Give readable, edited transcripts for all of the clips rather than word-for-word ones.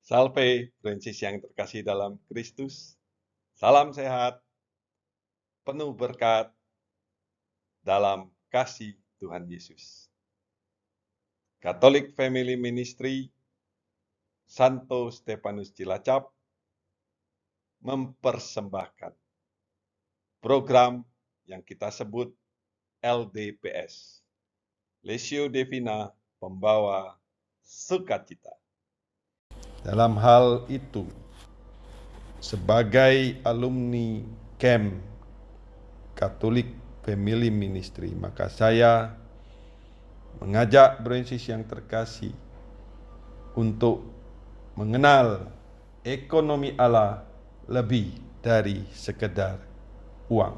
Salve, Prinses yang terkasih dalam Kristus. Salam sehat, penuh berkat dalam kasih Tuhan Yesus. Catholic Family Ministry Santo Stefanus Cilacap mempersembahkan program yang kita sebut LDPS, Lectio Divina Pembawa Sukacita. Dalam hal itu, sebagai alumni camp Catholic Family Ministry, maka saya mengajak Prinses yang terkasih untuk mengenal ekonomi Allah lebih dari sekedar uang.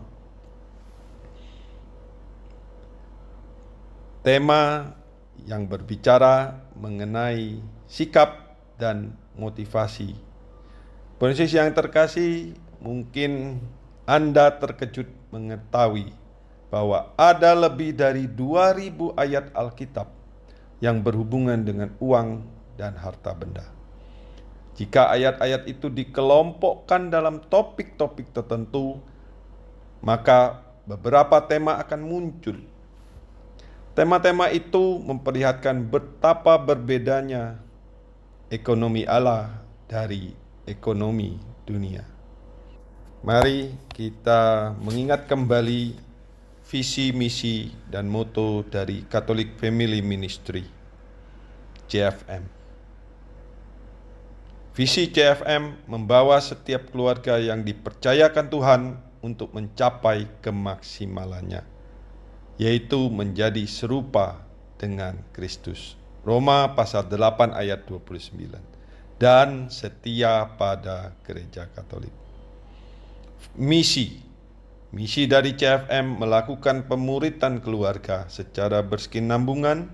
Tema yang berbicara mengenai sikap dan motivasi. Prinses yang terkasih, mungkin Anda terkejut mengetahui bahwa ada lebih dari 2000 ayat Alkitab yang berhubungan dengan uang dan harta benda. Jika ayat-ayat itu dikelompokkan dalam topik-topik tertentu, maka beberapa tema akan muncul. Tema-tema itu memperlihatkan betapa berbedanya ekonomi Allah dari ekonomi dunia. Mari kita mengingat kembali visi, misi, dan moto dari Catholic Family Ministry, CFM. Visi CFM membawa setiap keluarga yang dipercayakan Tuhan untuk mencapai kemaksimalannya, yaitu menjadi serupa dengan Kristus. Roma pasal 8 ayat 29. Dan setia pada Gereja Katolik. Misi dari CFM melakukan pemuritan keluarga secara berkesinambungan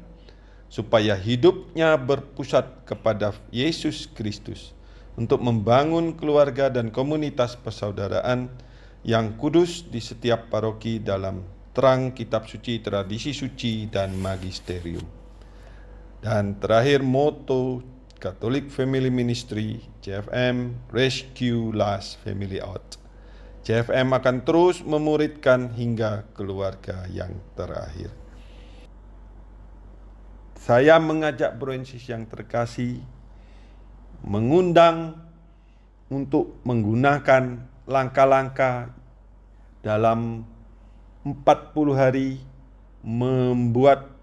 supaya hidupnya berpusat kepada Yesus Kristus untuk membangun keluarga dan komunitas persaudaraan yang kudus di setiap paroki dalam terang kitab suci, tradisi suci, dan magisterium. Dan terakhir, moto Catholic Family Ministry CFM, Rescue Last Family Out. CFM akan terus memuridkan hingga keluarga yang terakhir. Saya mengajak Prinses yang terkasih mengundang untuk menggunakan langkah-langkah dalam 40 hari membuat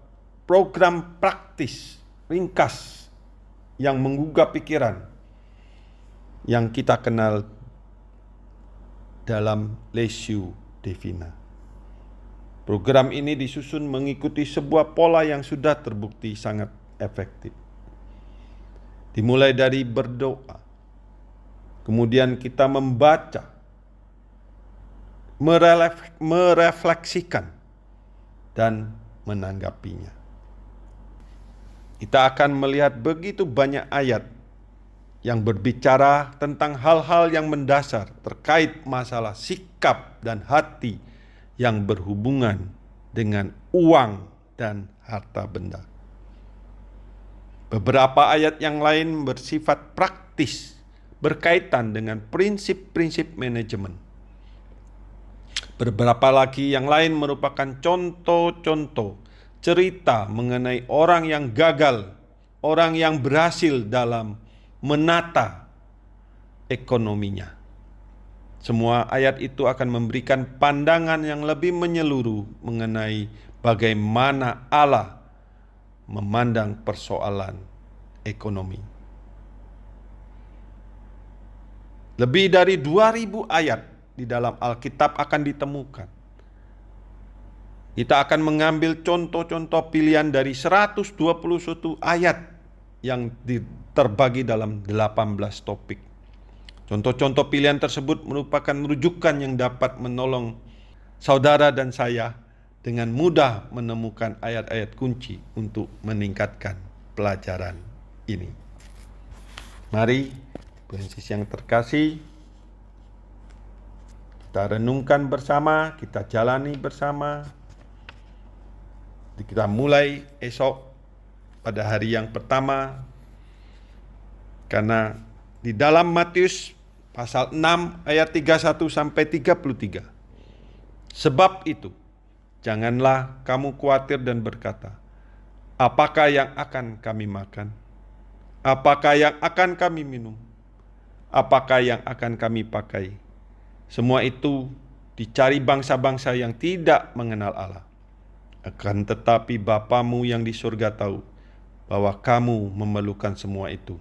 program praktis ringkas yang menggugah pikiran yang kita kenal dalam Lectio Divina. Program ini disusun mengikuti sebuah pola yang sudah terbukti sangat efektif. Dimulai dari berdoa, kemudian kita membaca, merefleksikan, dan menanggapinya. Kita akan melihat begitu banyak ayat yang berbicara tentang hal-hal yang mendasar terkait masalah sikap dan hati yang berhubungan dengan uang dan harta benda. Beberapa ayat yang lain bersifat praktis, berkaitan dengan prinsip-prinsip manajemen. Beberapa lagi yang lain merupakan contoh-contoh cerita mengenai orang yang gagal, orang yang berhasil dalam menata ekonominya. Semua ayat itu akan memberikan pandangan yang lebih menyeluruh mengenai bagaimana Allah memandang persoalan ekonomi. Lebih dari 2000 ayat di dalam Alkitab akan ditemukan. Kita akan mengambil contoh-contoh pilihan dari 121 ayat yang terbagi dalam 18 topik. Contoh-contoh pilihan tersebut merupakan rujukan yang dapat menolong saudara dan saya dengan mudah menemukan ayat-ayat kunci untuk meningkatkan pelajaran ini. Mari, Prinses yang terkasih, kita renungkan bersama, kita jalani bersama. Kita mulai esok pada hari yang pertama Karena di dalam Matius pasal 6 ayat 31 sampai 33. Sebab itu, janganlah kamu khawatir dan berkata, apakah yang akan kami makan? Apakah yang akan kami minum? Apakah yang akan kami pakai? Semua itu dicari bangsa-bangsa yang tidak mengenal Allah. Akan tetapi Bapamu yang di surga tahu bahwa kamu memerlukan semua itu.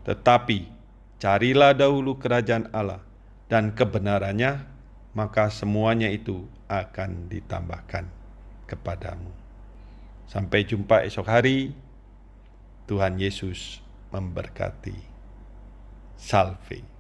Tetapi carilah dahulu kerajaan Allah dan kebenarannya, maka semuanya itu akan ditambahkan kepadamu. Sampai jumpa esok hari. Tuhan Yesus memberkati. Salve.